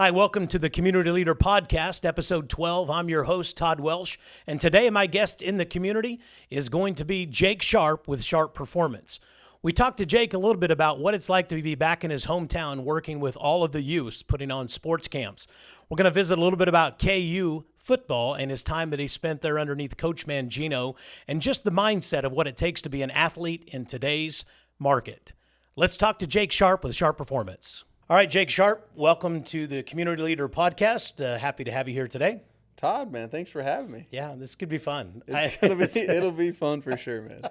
Hi, welcome to the Community Leader Podcast, episode 12. I'm your host, Todd Welsh, and today my guest in the community is going to be Jake Sharp with Sharp Performance. We talked to Jake a little bit about what it's like to be back in his hometown working with all of the youths, putting on sports camps. We're going to visit a little bit about KU football and his time that he spent there underneath Coach Mangino and just the mindset of what it takes to be an athlete in today's market. Let's talk to Jake Sharp with Sharp Performance. All right, Jake Sharp, welcome to the Community Leader Podcast. Happy to have you here today. Todd, man, thanks for having me. Yeah, this could be fun. It'll be fun for sure, man.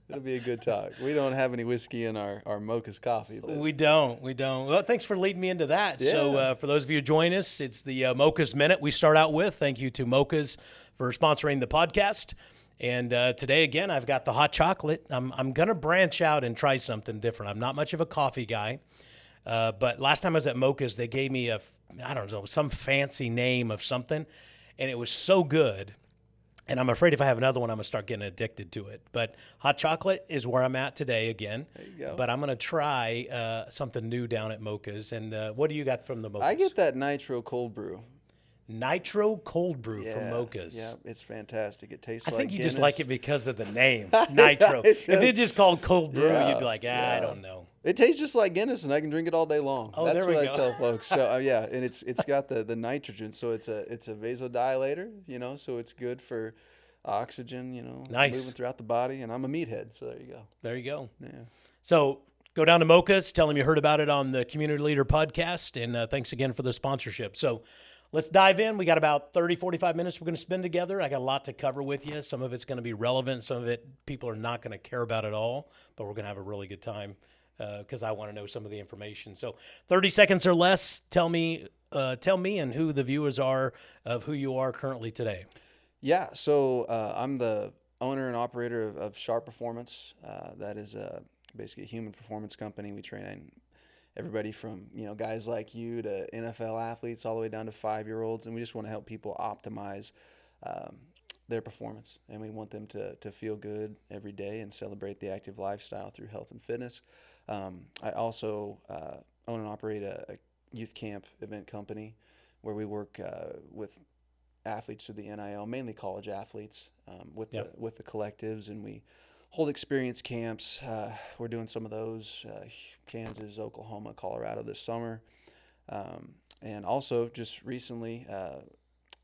It'll be a good talk. We don't have any whiskey in our Mocha's coffee. But. We don't. Well, thanks for leading me into that. Yeah. So for those of you who join us, it's the Mocha's Minute we start out with. Thank you to Mocha's for sponsoring the podcast. And today, again, I've got the hot chocolate. I'm going to branch out and try something different. I'm not much of a coffee guy. But last time I was at Mocha's, they gave me some fancy name of something, and it was so good. And I'm afraid if I have another one, I'm going to start getting addicted to it. But hot chocolate is where I'm at today again. There you go. But I'm going to try something new down at Mocha's. And what do you got from the Mocha's? I get that nitro cold brew. Nitro cold brew from Mocha's. Yeah, it's fantastic. It tastes like I think you Guinness. just like it because of the name, Nitro. If it's just called cold brew, you'd be like, I don't know. It tastes just like Guinness, and I can drink it all day long. Oh, That's there we what go. I tell folks. So yeah, and it's got the nitrogen, so it's a vasodilator, so it's good for oxygen, Nice. moving throughout the body. And I'm a meathead, so there you go. There you go. Yeah. So go down to Mocha's, tell them you heard about it on the Community Leader Podcast, and thanks again for the sponsorship. So let's dive in. We got about 30, 45 minutes we're going to spend together. I got a lot to cover with you. Some of it's going to be relevant. Some of it people are not going to care about at all, but we're going to have a really good time because I want to know some of the information. So 30 seconds or less, tell me and who the viewers are of who you are currently today. Yeah, so I'm the owner and operator of Sharp Performance. That is basically a human performance company. We train everybody from guys like you to NFL athletes all the way down to 5-year-olds, and we just want to help people optimize their performance. And we want them to feel good every day and celebrate the active lifestyle through health and fitness. I also own and operate a youth camp event company where we work with athletes through the NIL, mainly college athletes, with the collectives, and we hold experience camps. We're doing some of those, Kansas, Oklahoma, Colorado this summer. And also just recently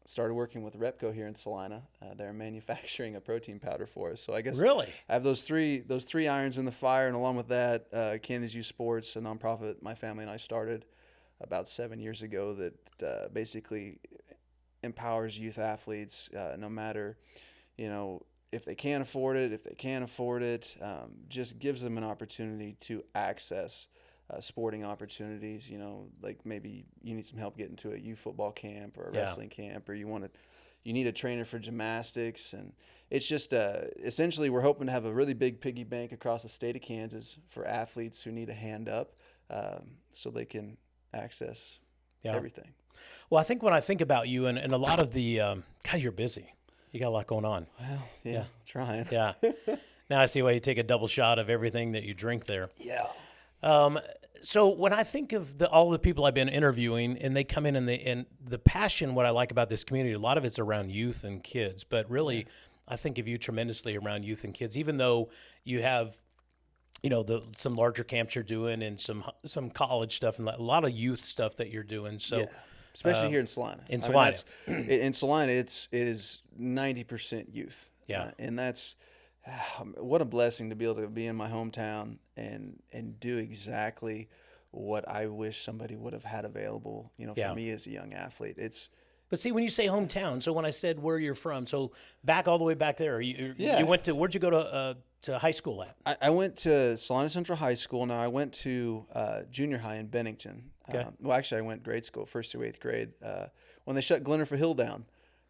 started working with Repco here in Salina. They're manufacturing a protein powder for us. So I guess Really? I have those three irons in the fire. And along with that, Kansas Youth Sports, a nonprofit my family and I started about 7 years ago that basically empowers youth athletes no matter, if they can't afford it, if they can't afford it, just gives them an opportunity to access sporting opportunities. Like maybe you need some help getting to a youth football camp or a wrestling camp, or you need a trainer for gymnastics. And it's just essentially we're hoping to have a really big piggy bank across the state of Kansas for athletes who need a hand up so they can access everything. Well, I think when I think about you and a lot of the God, you're busy. You got a lot going on. Well, yeah. Trying. Yeah. Now I see why you take a double shot of everything that you drink there. Yeah. So when I think of all the people I've been interviewing, and they come in and the passion, what I like about this community, a lot of it's around youth and kids. But really, I think of you tremendously around youth and kids, even though you have, some larger camps you're doing and some college stuff and a lot of youth stuff that you're doing. So. Yeah. Especially here in Salina. In Salina. In Salina, it is 90% youth. Yeah. And that's what a blessing to be able to be in my hometown and do exactly what I wish somebody would have had available, for me as a young athlete. But see, when you say hometown, so when I said where you're from, so back all the way back there, you went to, where'd you go to high school at? I went to Salina Central High School. Now I went to junior high in Bennington. Okay. Well, actually, I went grade school, 1st through 8th grade. When they shut Glenner for Hill down,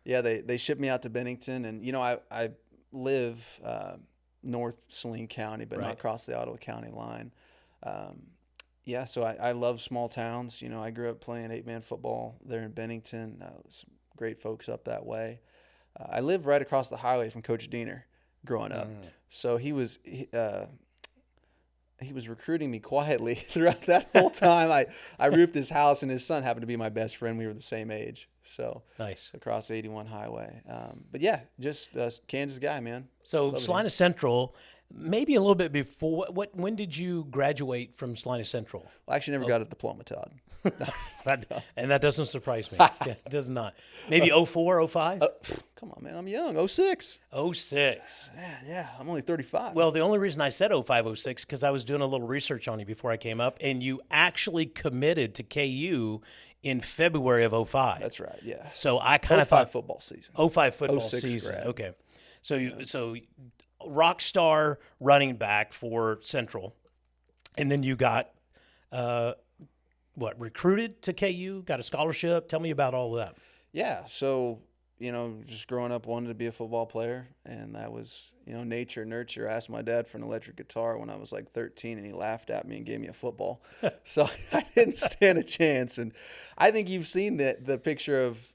they shipped me out to Bennington. And, I live north Saline County, but not across the Ottawa County line. So I love small towns. I grew up playing 8-man football there in Bennington. Some great folks up that way. I lived right across the highway from Coach Diener growing up. So he he was recruiting me quietly throughout that whole time. I roofed his house, and his son happened to be my best friend. We were the same age. So Nice. across 81 highway. But yeah, just a Kansas guy, man. So Love it Salina Central, maybe a little bit before. When did you graduate from Salina Central? Well, I actually never got a diploma, Todd. And that doesn't surprise me. Yeah, it does not. Maybe 04, 05? Come on, man. I'm young. 06. 06. Man, yeah. I'm only 35. Well, the only reason I said 05, 06, because I was doing a little research on you before I came up, and you actually committed to KU in February of 05. That's right, yeah. So I kind of 05 thought football season. 05 football 06 season. grad. Okay. So rock star running back for Central, and then you got recruited to KU, got a scholarship. Tell me about all of that. Yeah, so, just growing up, wanted to be a football player, and that was, nature, nurture. I asked my dad for an electric guitar when I was like 13, and he laughed at me and gave me a football. So I didn't stand a chance. And I think you've seen the picture of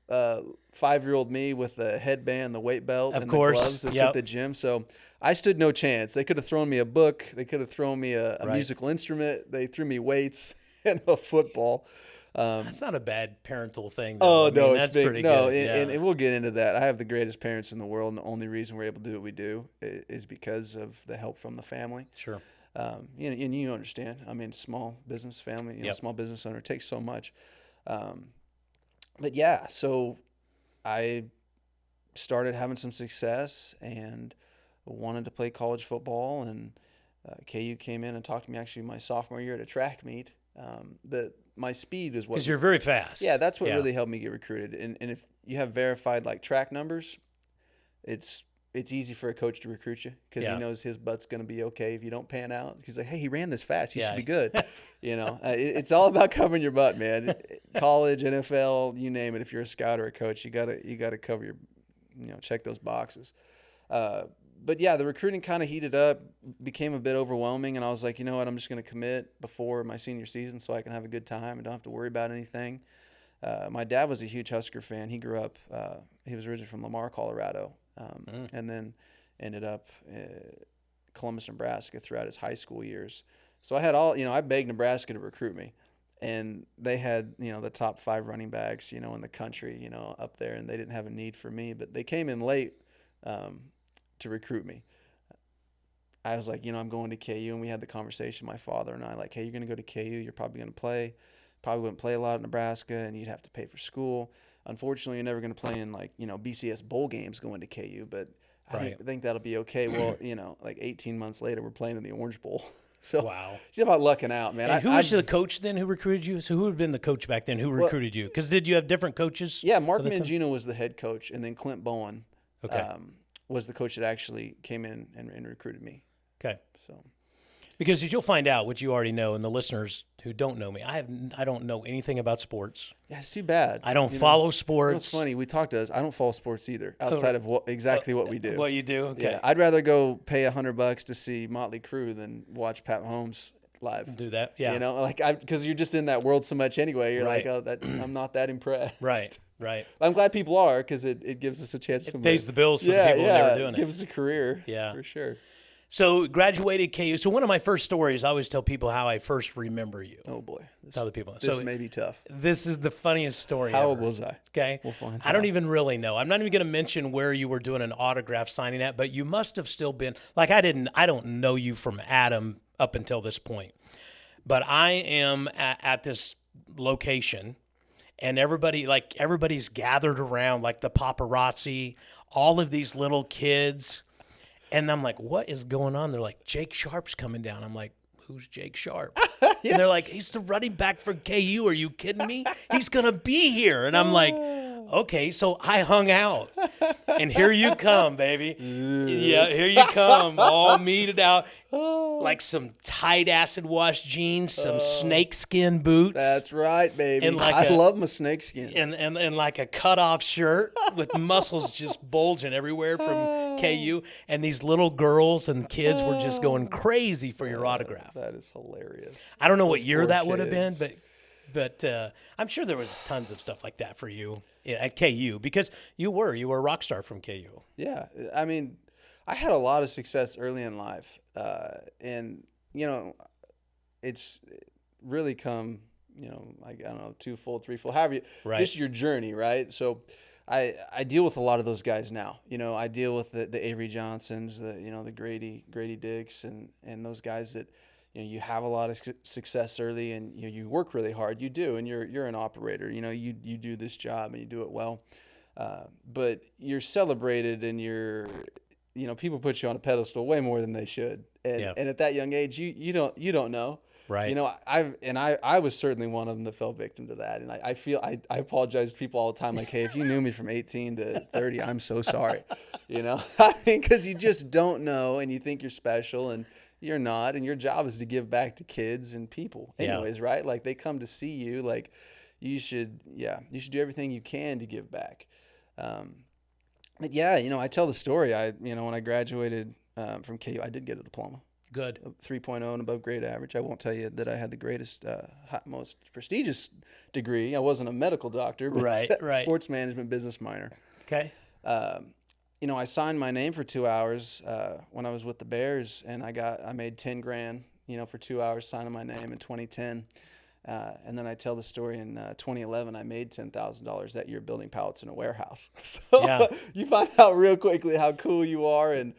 5-year-old me with the headband, the weight belt, Of and course. the gloves that's Yep. at the gym. So I stood no chance. They could have thrown me a book. They could have thrown me a Right. musical instrument. They threw me weights and a football. That's not a bad parental thing, though. Oh, no, it's that's big. pretty No, good. and we'll get into that. I have the greatest parents in the world, and the only reason we're able to do what we do is because of the help from the family. Sure. And you understand. I mean, small business family, Yep. small business owner, takes so much. But yeah, so I started having some success and wanted to play college football, and KU came in and talked to me actually my sophomore year at a track meet. My speed is what, Because you're very fast. yeah, that's what really helped me get recruited. And if you have verified like track numbers, it's easy for a coach to recruit you because Yeah. he knows his butt's going to be okay if you don't pan out. He's like, hey, he ran this fast, he Yeah. should be good. It's all about covering your butt, man. College, NFL, you name it. If you're a scout or a coach, you gotta cover your, check those boxes. But yeah, the recruiting kind of heated up, became a bit overwhelming, and I was like, you know what, I'm just going to commit before my senior season so I can have a good time and don't have to worry about anything. My dad was a huge Husker fan. He grew up, he was originally from Lamar, Colorado, and then ended up Columbus, Nebraska throughout his high school years. So I had I begged Nebraska to recruit me. And they had, the top 5 running backs, in the country, up there, and they didn't have a need for me. But they came in late to recruit me. I was like, I'm going to KU, and we had the conversation, my father and I, like, hey, you're going to go to KU, you're probably going to play. Probably wouldn't play a lot at Nebraska, and you'd have to pay for school. Unfortunately, you're never going to play in, BCS bowl games going to KU, but I think that'll be okay. Well, like 18 months later, we're playing in the Orange Bowl. So, wow. It's about lucking out, man. And who was the coach then who recruited you? So who would have been the coach back then who recruited you? Because did you have different coaches? Yeah, Mark Mangino was the head coach, and then Clint Bowen Okay. Was the coach that actually came in and recruited me. Okay. So, because you'll find out what you already know, and the listeners who don't know me, I don't know anything about sports. yeah, it's too bad. I don't follow sports. It's funny. We talked to us. I don't follow sports either, outside of what we do. What you do? Okay. Yeah, I'd rather go pay $100 to see Motley Crue than watch Pat Mahomes live. Do that. Yeah. Because you're just in that world so much anyway. You're Right. like, I'm not that impressed. Right. I'm glad people are, because it gives us a chance to Pays the bills for the yeah, people yeah, that were doing it gives us a career. Yeah. For sure. So graduated KU. So one of my first stories, I always tell people how I first remember you. Oh boy. Tell other people. This So may be tough. this is the funniest story How ever. old was I? Okay. We'll find I don't out. even really know. I'm not even going to mention where you were doing an autograph signing at, but you must have still been like I don't know you from Adam up until this point. But I am at this location, and everybody's gathered around, like the paparazzi, all of these little kids. And I'm like, what is going on? They're like, Jake Sharp's coming down. I'm like, who's Jake Sharp? Yes. And they're like, he's the running back for KU. Are you kidding me? He's going to be here. And I'm like, okay. So I hung out. And here you come, baby. Yeah, here you come. All meted out. Like some tight acid wash jeans, some snakeskin boots. That's right, baby. And like I love my snakeskins. and like a cutoff shirt with muscles just bulging everywhere from KU. And these little girls and kids were just going crazy for your autograph. That is hilarious. I don't know what Those year poor that would have been, kids. but I'm sure there was tons of stuff like that for you at KU because you were a rock star from KU. Yeah, I mean, I had a lot of success early in life, and it's really come, like, I don't know, twofold, threefold, however you, Right. just your journey, right? So I deal with a lot of those guys now. I deal with the Avery Johnsons, the Grady Dicks, and those guys that, you have a lot of success early, and you work really hard. You do, and you're an operator. You do this job and you do it well, but you're celebrated, and people put you on a pedestal way more than they should. And Yeah. and at that young age, you don't know. Right. I was certainly one of them that fell victim to that. And I feel I apologize to people all the time. Like, hey, if you knew me from 18 to 30, I'm so sorry. I mean, because you just don't know, and you think you're special, and you're not. And your job is to give back to kids and people anyways, right? Like, they come to see you. Like, you should do everything you can to give back. But yeah, I tell the story. When I graduated from KU, I did get a diploma. Good. 3.0 and above grade average. I won't tell you that I had the greatest, most prestigious degree. I wasn't a medical doctor, but Right. sports management business minor. Okay. I signed my name for 2 hours when I was with the Bears, and I made $10,000, for 2 hours signing my name in 2010. And then I tell the story in 2011, I made $10,000 that year building pallets in a warehouse. So you find out real quickly how cool you are, and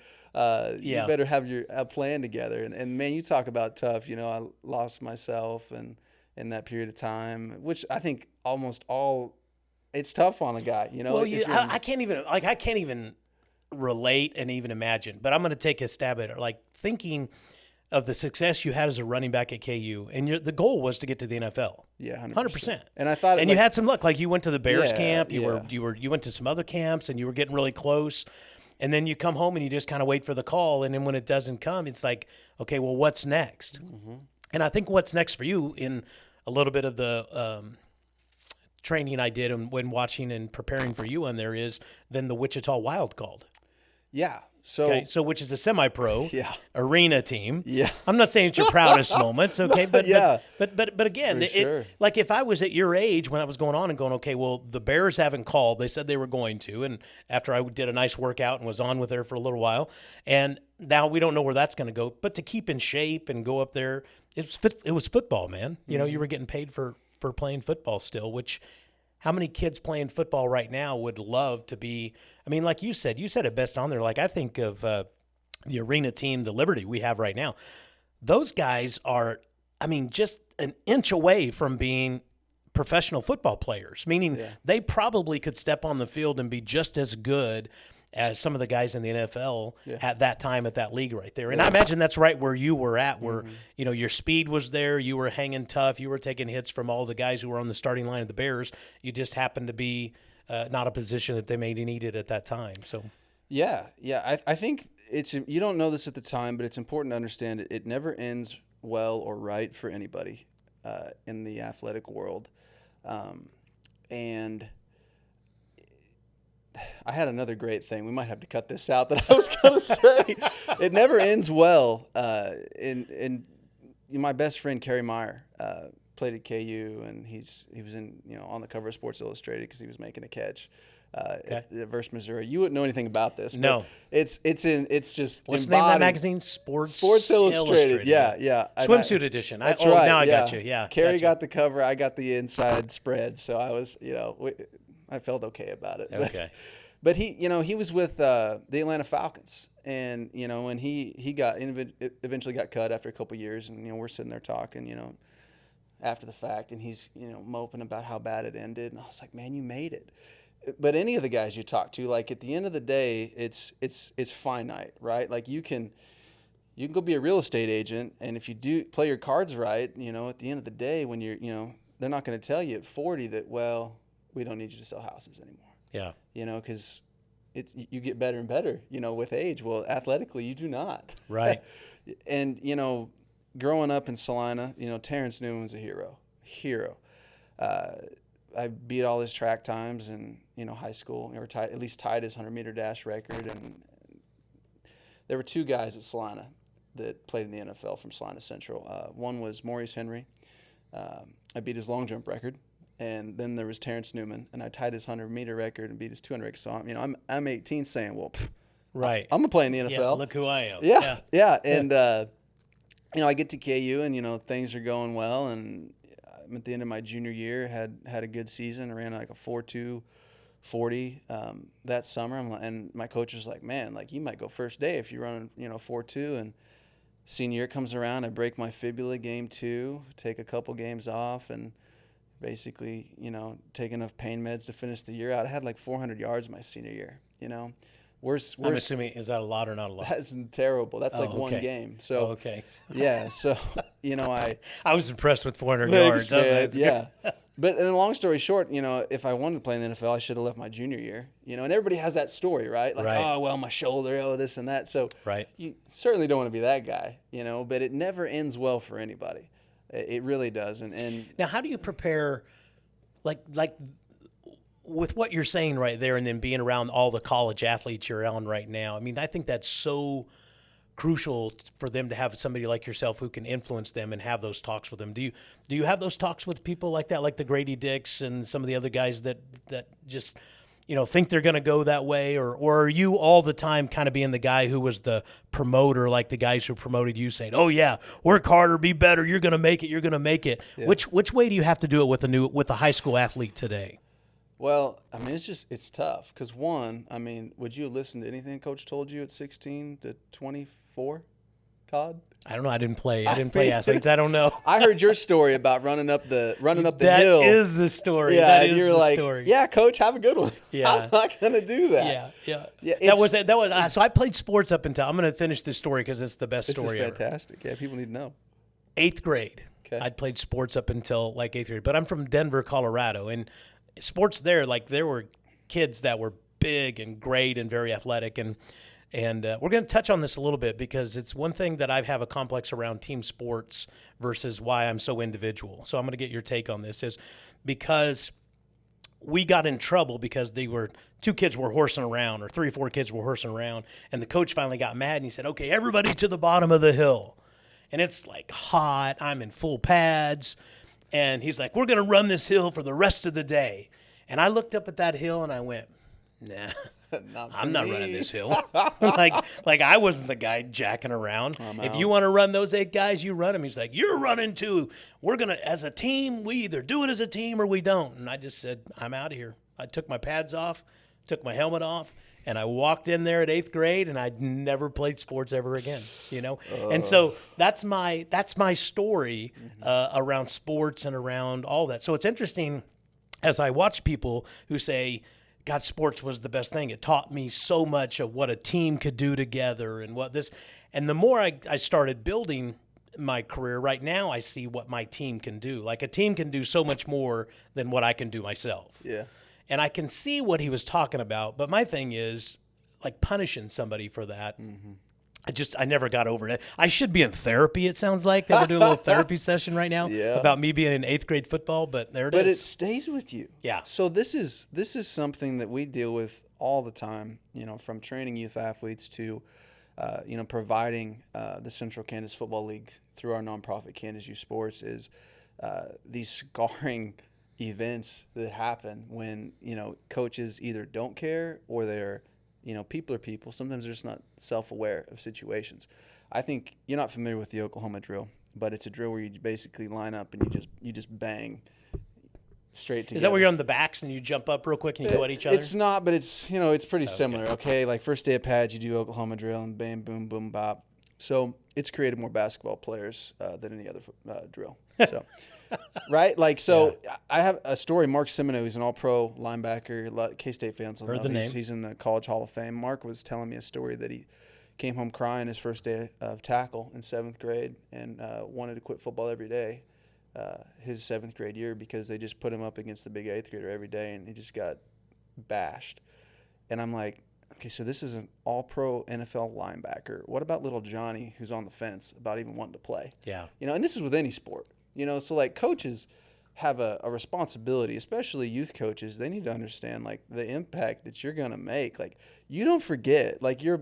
you better have a plan together. And man, you talk about tough. I lost myself and in that period of time, which I think it's tough on a guy. Well, I can't even relate and even imagine. But I'm going to take a stab at it. Like, thinking of the success you had as a running back at KU, and the goal was to get to the NFL. Yeah, 100%. And I thought, you had some luck. Like, you went to the Bears camp. You went to some other camps, and you were getting really close. And then you come home and you just kind of wait for the call. And then when it doesn't come, it's like, okay, well, what's next? Mm-hmm. And I think what's next for you, in a little bit of the training I did when watching and preparing for you on there, is then the Wichita Wild called. Yeah. So which is a semi-pro arena team. Yeah. I'm not saying it's your proudest moments, okay? But but again, sure. Like, if I was at your age when I was going on and going, okay, well, the Bears haven't called. They said they were going to, and after I did a nice workout and was on with there for a little while, and now we don't know where that's going to go. But to keep in shape and go up there, it was football, man. Mm-hmm. You were getting paid for playing football still, which how many kids playing football right now would love to be? I mean, like you said it best on there. Like, I think of the arena team, the Liberty we have right now. Those guys are, just an inch away from being professional football players, meaning they probably could step on the field and be just as good as some of the guys in the NFL at that time, at that league right there. And I imagine that's right where you were at, where, your speed was there, you were hanging tough, you were taking hits from all the guys who were on the starting line of the Bears. You just happened to be not a position that they maybe needed at that time. So, I think you don't know this at the time, but it's important to understand it never ends well or right for anybody in the athletic world. And I had another great thing. We might have to cut this out that I was going to say. It never ends well. And my best friend, Kerry Meyer, played at KU, and he was in on the cover of Sports Illustrated because he was making a catch at versus Missouri. You wouldn't know anything about this. No. It's just what's the name of that magazine? Sports Illustrated. Yeah. Swimsuit edition. That's right. Now I got you. Yeah. Kerry got the cover. I got the inside spread. So I was, I felt okay about it. Okay. But he was with the Atlanta Falcons, and and he eventually got cut after a couple of years, and we're sitting there talking, after the fact, and he's moping about how bad it ended, and I was like, man, you made it. But any of the guys you talk to, like, at the end of the day, it's finite, right? Like, you can go be a real estate agent, and if you do play your cards right, at the end of the day, when you're they're not going to tell you at 40 that, well, we don't need you to sell houses anymore. Yeah. Because you get better and better, with age. Well, athletically, you do not. Right. And, growing up in Salina, Terrence Newman's a hero. I beat all his track times in, high school, or at least tied his 100-meter dash record. And there were two guys at Salina that played in the NFL from Salina Central. One was Maurice Henry. I beat his long jump record. And then there was Terrence Newman, and I tied his 100-meter record and beat his 200 record. So I'm 18, saying, well, right, I'm gonna play in the NFL. Yeah, look who I am. Yeah. And I get to KU and, things are going well. And I'm at the end of my junior year, had a good season. I ran like a 4.2 40 that summer. And my coach was like, man, like you might go first day if you run, 4.2. And senior year comes around, I break my fibula game 2, take a couple games off, and basically, take enough pain meds to finish the year out. I had like 400 yards my senior year, I'm assuming, is that a lot or not a lot? That's terrible. That's like okay. one game. So, okay. yeah. So, I was impressed with 400 thanks, yards. man. Yeah. But in long story short, if I wanted to play in the NFL, I should have left my junior year, and everybody has that story, right? Like, right. oh, well, my shoulder, oh, this and that. So right. You certainly don't want to be that guy, but it never ends well for anybody. It really does. And now, how do you prepare, like with what you're saying right there, and then being around all the college athletes you're on right now? I mean, I think that's so crucial for them to have somebody like yourself who can influence them and have those talks with them. Do you have those talks with people like that, like the Grady Dicks and some of the other guys that just think they're going to go that way, or are you all the time kind of being the guy who was the promoter, like the guys who promoted you, saying, "Oh yeah, work harder, be better, you're going to make it." Yeah. Which way do you have to do it with a high school athlete today? Well, I mean, it's tough because would you listen to anything Coach told you at 16 to 24, Todd? I don't know. I didn't play athletes. I don't know. I heard your story about running up the hill. That is the story. Yeah, that is you're the like, story. Yeah, Coach, have a good one. Yeah, I'm not gonna do that. Yeah. That was. So I played sports up until, I'm gonna finish this story because it's the best story ever. This is fantastic. Yeah, people need to know. 8th grade. Okay. I'd played sports up until like 8th grade, but I'm from Denver, Colorado, and sports there, like there were kids that were big and great and very athletic, and we're going to touch on this a little bit because it's one thing that I have a complex around team sports versus why I'm so individual. So I'm going to get your take on this, is because we got in trouble because two kids were horsing around, or 3 or 4 kids were horsing around, and the coach finally got mad and he said, "Okay, everybody to the bottom of the hill." And it's like hot, I'm in full pads, and he's like, "We're going to run this hill for the rest of the day." And I looked up at that hill and I went, "Nah, I'm not running this hill." like I wasn't the guy jacking around. If you want to run those 8 guys, you run them. He's like, "You're running too. We're going to, as a team, we either do it as a team or we don't." And I just said, "I'm out of here." I took my pads off, took my helmet off, and I walked in there at 8th grade, and I'd never played sports ever again, And so that's my story around sports and around all that. So it's interesting as I watch people who say, "God, sports was the best thing. It taught me so much of what a team could do together and what this." And the more I started building my career, right now I see what my team can do. Like a team can do so much more than what I can do myself. Yeah. And I can see what he was talking about, but my thing is like punishing somebody for that. Mm-hmm. I never got over it. I should be in therapy, it sounds like. That we're doing a little therapy session right now about me being in 8th grade football, but there it is. But it stays with you. Yeah. So this is something that we deal with all the time, from training youth athletes to, providing the Central Kansas Football League through our nonprofit Kansas Youth Sports, is these scarring events that happen when, coaches either don't care or they're, people are people. Sometimes they're just not self-aware of situations. I think you're not familiar with the Oklahoma drill, but it's a drill where you basically line up and you just bang straight together. Is that where you're on the backs and you jump up real quick and you go at each other? It's not, but it's, it's pretty similar. Okay. Like first day of pads, you do Oklahoma drill and bam, boom, boom, bop. So it's created more basketball players than any other drill. So, right? Like, so yeah. I have a story. Mark Semino, he's an all-pro linebacker. K-State fans will know. Heard the name. He's in the College Hall of Fame. Mark was telling me a story that he came home crying his first day of tackle in 7th grade and wanted to quit football every day his 7th grade year because they just put him up against the big 8th grader every day, and he just got bashed. And I'm like, okay, so this is an all-pro NFL linebacker. What about little Johnny who's on the fence about even wanting to play? Yeah. And this is with any sport. So like coaches have a responsibility, especially youth coaches. They need to understand like the impact that you're going to make. Like you don't forget, like you're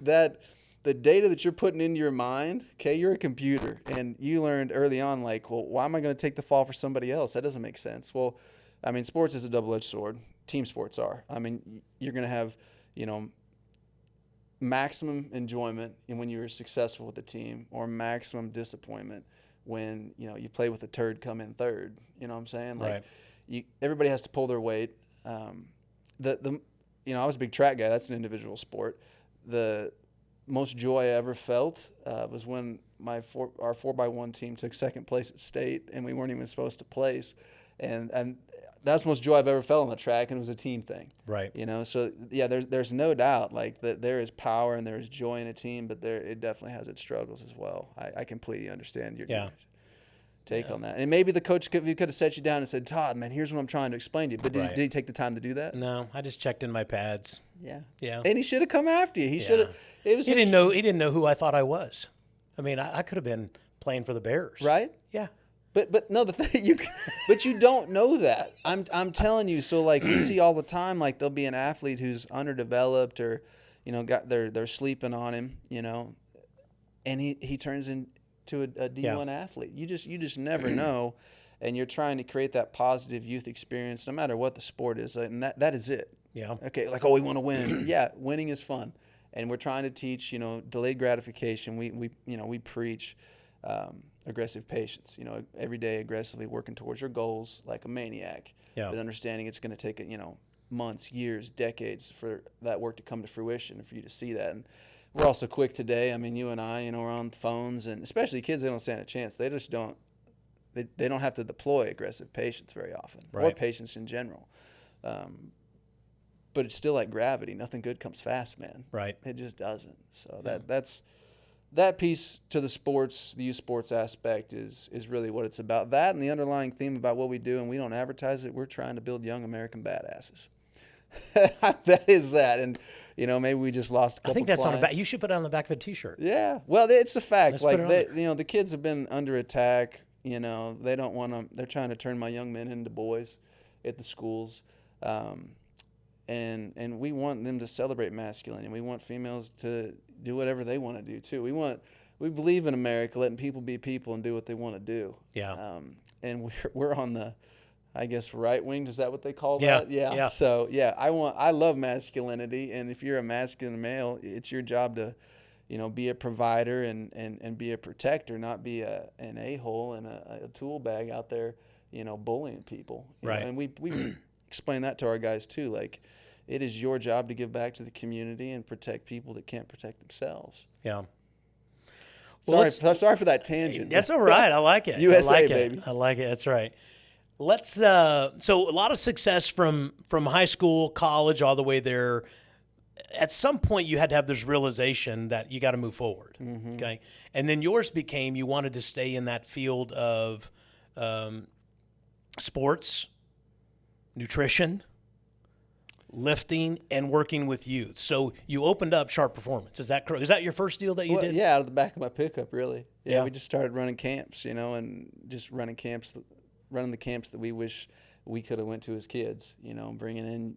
that the data that you're putting into your mind. Okay. You're a computer, and you learned early on, like, well, why am I going to take the fall for somebody else? That doesn't make sense. Well, I mean, sports is a double-edged sword. Team sports are. I mean, you're going to have, maximum enjoyment when you're successful with the team, or maximum disappointment when you play with a turd come in third. You know what I'm saying? Like, Right. Everybody has to pull their weight. I was a big track guy. That's an individual sport. The most joy I ever felt was when our 4x1 team took second place at state, and we weren't even supposed to place, and that's the most joy I've ever felt on the track, and it was a team thing. Right. So yeah, there's no doubt like that there is power and there is joy in a team, but it definitely has its struggles as well. I completely understand your take on that. And maybe the coach could have set you down and said, Todd, man, here's what I'm trying to explain to you. But did he take the time to do that? No, I just checked in my pads. Yeah. Yeah. And he should have come after you. He should have. He didn't know who I thought I was. I mean, I could have been playing for the Bears. Right? Yeah. But no, the thing but you don't know that. I'm telling you. So like we see all the time, like there'll be an athlete who's underdeveloped, or they're sleeping on him, and he turns into a D1 athlete. You just never know, and you're trying to create that positive youth experience, no matter what the sport is, and that is it. Yeah. Okay, like, we want to win. Yeah, winning is fun, and we're trying to teach delayed gratification. We preach aggressive patience. Every day aggressively working towards your goals like a maniac. Yeah. But understanding it's going to take months, years, decades for that work to come to fruition and for you to see that. And we're also quick today. I mean, you and I, we're on phones, and especially kids, they don't stand a chance. They just don't. They don't have to deploy aggressive patience very often, or patience in general. But it's still like gravity. Nothing good comes fast, man. Right. It just doesn't. So that's that piece to the youth sports aspect is really what it's about. That and the underlying theme about what we do, and we don't advertise it. We're trying to build young American badasses. That is that. And maybe we just lost a couple. I think that's clients. on the back. You should put it on the back of a T-shirt. Yeah. Well, it's a fact. Let's like the kids have been under attack. They don't want to. They're trying to turn my young men into boys at the schools. And we want them to celebrate masculinity. We want females to do whatever they want to do too. We believe in America, letting people be people and do what they want to do. Yeah. And we're on the, I guess, right wing. Is that what they call Yeah. that? Yeah. So yeah, I love masculinity, and if you're a masculine male, it's your job to, be a provider and be a protector, not be an a-hole and a tool bag out there, bullying people. Right. And we explain that to our guys too. Like, it is your job to give back to the community and protect people that can't protect themselves. Yeah. Sorry for that tangent. That's all right. I like it. USA, I like baby. it. I like it. That's right. Let's. So a lot of success from high school, college, all the way there. At some point, you had to have this realization that you got to move forward. Mm-hmm. Okay, and then yours became you wanted to stay in that field of sports, nutrition, lifting, and working with youth. So you opened up Sharp Performance. Is that correct? Is that your first deal that you did? Yeah, out of the back of my pickup, really. Yeah, we just started running camps, and just running the camps that we wish we could have went to as kids, bringing in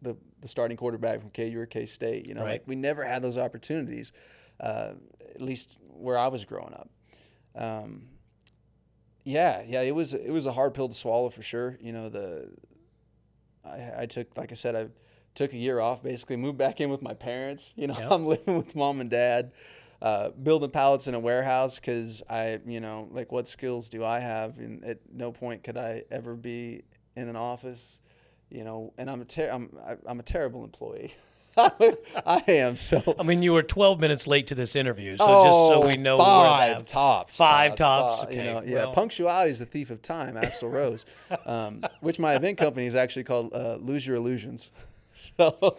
the starting quarterback from KU or K-State, like we never had those opportunities, at least where I was growing up. It was a hard pill to swallow for sure. I took, like I said, I took a year off, basically moved back in with my parents. I'm living with mom and dad, building pallets in a warehouse because what skills do I have? And at no point could I ever be in an office, and I'm a terrible employee. I am. So I mean, you were 12 minutes late to this interview, so just so we know five tops. Okay. Punctuality is the thief of time. Axl Rose, which my event company is actually called Lose Your Illusions. So,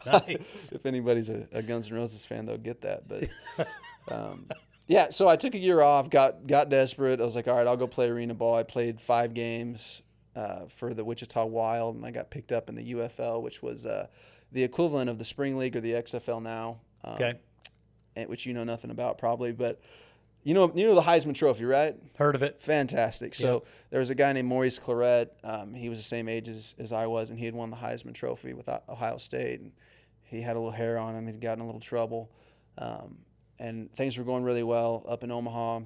nice. If anybody's a Guns N' Roses fan, they'll get that. But so I took a year off, got desperate. I was like, all right, I'll go play arena ball. I played 5 games for the Wichita Wild, and I got picked up in the UFL, which was the equivalent of the Spring League or the XFL now, which you know nothing about probably, but you know the Heisman Trophy, right? Heard of it. Fantastic. So there was a guy named Maurice Claret. He was the same age as I was, and he had won the Heisman Trophy with Ohio State, and he had a little hair on him. He'd gotten in a little trouble, and things were going really well up in Omaha,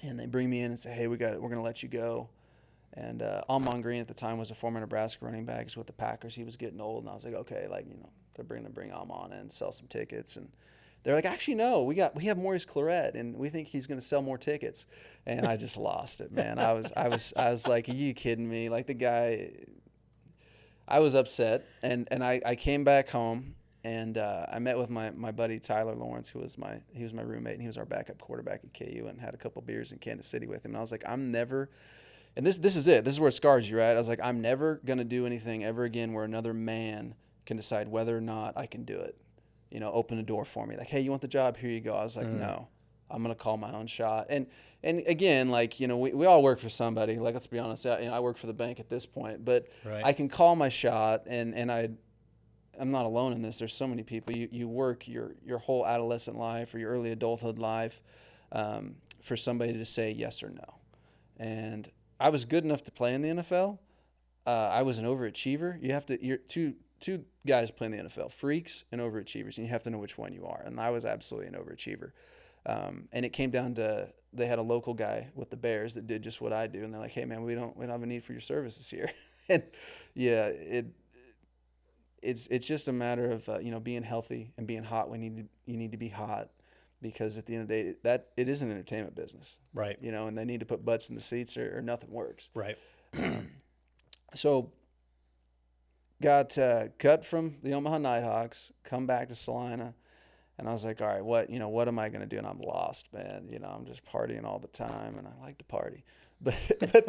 and they bring me in and say, hey, we're going to let you go. And Almon Green at the time was a former Nebraska running back. He's with the Packers. He was getting old, and I was like, okay, like, you know, they're going to bring Almon in and sell some tickets. And they're like, actually, no, we have Maurice Claret, and we think he's going to sell more tickets. And I just lost it, man. I was like, are you kidding me? Like, the guy, I was upset, and I came back home, and I met with my buddy Tyler Lawrence, he was my roommate, and he was our backup quarterback at KU, and had a couple beers in Kansas City with him. And I was like, I'm never. And this is it. This is where it scars you, right? I was like, I'm never going to do anything ever again where another man can decide whether or not I can do it. You know, open a door for me. Like, hey, you want the job? Here you go. I was like, no, I'm going to call my own shot. And again, like, you know, we all work for somebody. Like, let's be honest. I work for the bank at this point. But right. I can call my shot, and I'm not alone in this. There's so many people. You work your whole adolescent life or your early adulthood life for somebody to say yes or no. And I was good enough to play in the NFL. I was an overachiever. You're two guys play in the NFL, freaks and overachievers, and you have to know which one you are. And I was absolutely an overachiever. And it came down to, they had a local guy with the Bears that did just what I do, and they're like, hey man, we don't have a need for your services here. And yeah, it's just a matter of you know, being healthy and being hot when you need to be hot. Because at the end of the day, that it is an entertainment business, right? You know, and they need to put butts in the seats, or nothing works, right? So, got cut from the Omaha Nighthawks, come back to Salina, and I was like, all right, what am I going to do? And I'm lost, man. You know, I'm just partying all the time, and I like to party, but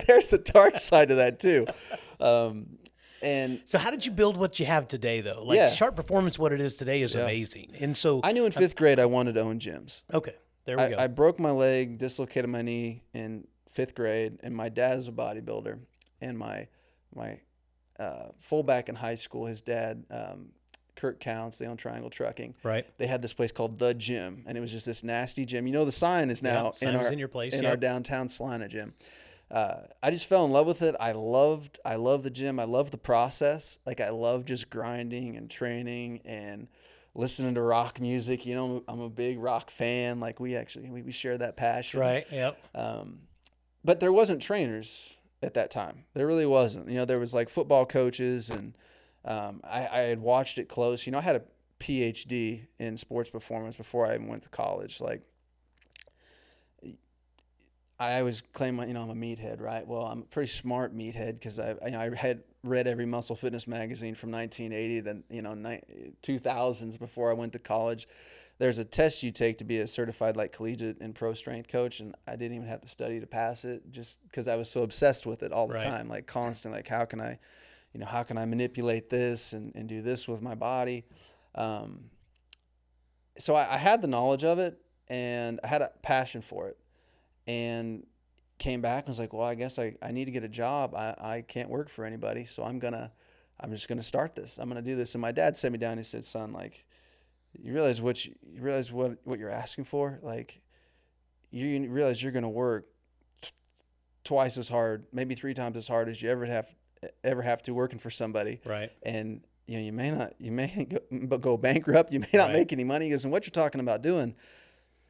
there's the dark side of that too. And so how did you build what you have today, though? Like, Sharp Performance, what it is today is amazing. And so I knew in fifth grade I wanted to own gyms. Okay, there we go. I broke my leg, dislocated my knee in fifth grade, and my dad is a bodybuilder. And my fullback in high school, his dad, Kurt Counts, they own Triangle Trucking. Right. They had this place called The Gym, and it was just this nasty gym. You know, the sign is now in your place, our downtown Salina gym. I just fell in love with it. I love the gym. I love the process. Like, I love just grinding and training and listening to rock music. You know, I'm a big rock fan. Like, we share that passion. Right. Yep. But there wasn't trainers at that time. There really wasn't. You know, there was like football coaches, and I had watched it close. You know, I had a PhD in sports performance before I even went to college. Like, I always claim, you know, I'm a meathead, right? Well, I'm a pretty smart meathead because I had read every Muscle Fitness magazine from 1980 to 2000s before I went to college. There's a test you take to be a certified like collegiate and pro strength coach, and I didn't even have to study to pass it, just because I was so obsessed with it all the time, like constant, like how can I manipulate this and do this with my body. So I had the knowledge of it, and I had a passion for it. And came back and was like, well, I guess I need to get a job. I can't work for anybody, so I'm just gonna start this. I'm gonna do this. And my dad sat me down and he said, son, like, you realize what you're asking for? Like, you realize you're gonna work twice as hard, maybe 3 times as hard as you ever have to working for somebody. Right. And you know, you may go bankrupt, you may not make any money. He goes, and what you're talking about doing,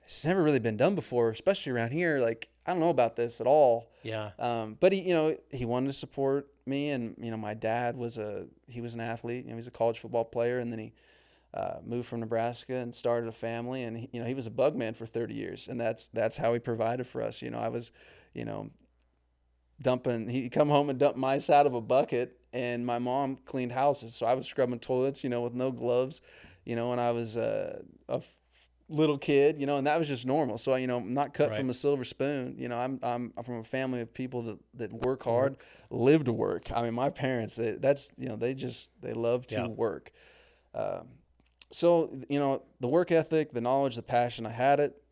it's never really been done before, especially around here. Like, I don't know about this at all. Yeah. But he wanted to support me, and my dad was an athlete. He's a college football player, and then he moved from Nebraska and started a family, and he was a bug man for 30 years, and that's how he provided for us. I was, he'd come home and dump mice out of a bucket, and my mom cleaned houses, so I was scrubbing toilets, with no gloves, when I was a little kid, and that was just normal. So, I'm not cut from a silver spoon. I'm from a family of people that work hard, live to work. I mean, my parents, they love to work. So, the work ethic, the knowledge, the passion, I had it.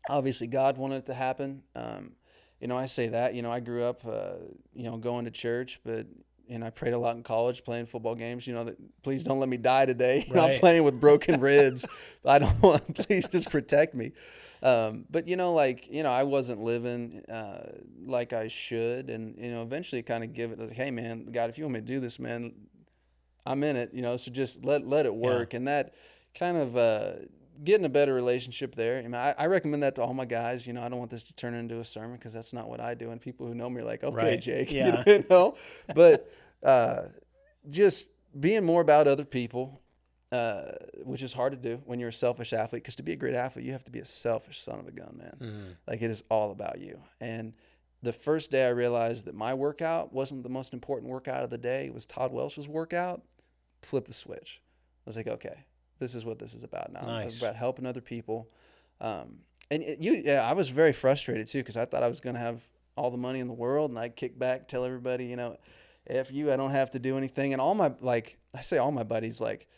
Obviously, God wanted it to happen. I say that, I grew up, going to church, but I prayed a lot in college, playing football games, that please don't let me die today. I'm playing with broken ribs. I don't want, please just protect me. But, I wasn't living like I should. And, eventually kind of give it like, hey, man, God, if you want me to do this, man, I'm in it, so just let it work. And that kind of getting a better relationship there. I mean, I recommend that to all my guys. I don't want this to turn into a sermon because that's not what I do. And people who know me are like, okay, Right. Jake, Yeah. But just being more about other people, which is hard to do when you're a selfish athlete. Because to be a great athlete, you have to be a selfish son of a gun, man. Mm-hmm. Like, it is all about you. And the first day I realized that my workout wasn't the most important workout of the day. It was Todd Welsh's workout. Flip the switch. I was like, okay, this is what this is about now. Nice. It's about helping other people. I was very frustrated too, because I thought I was going to have all the money in the world, and I'd kick back, tell everybody, F you, I don't have to do anything. And all my buddies, like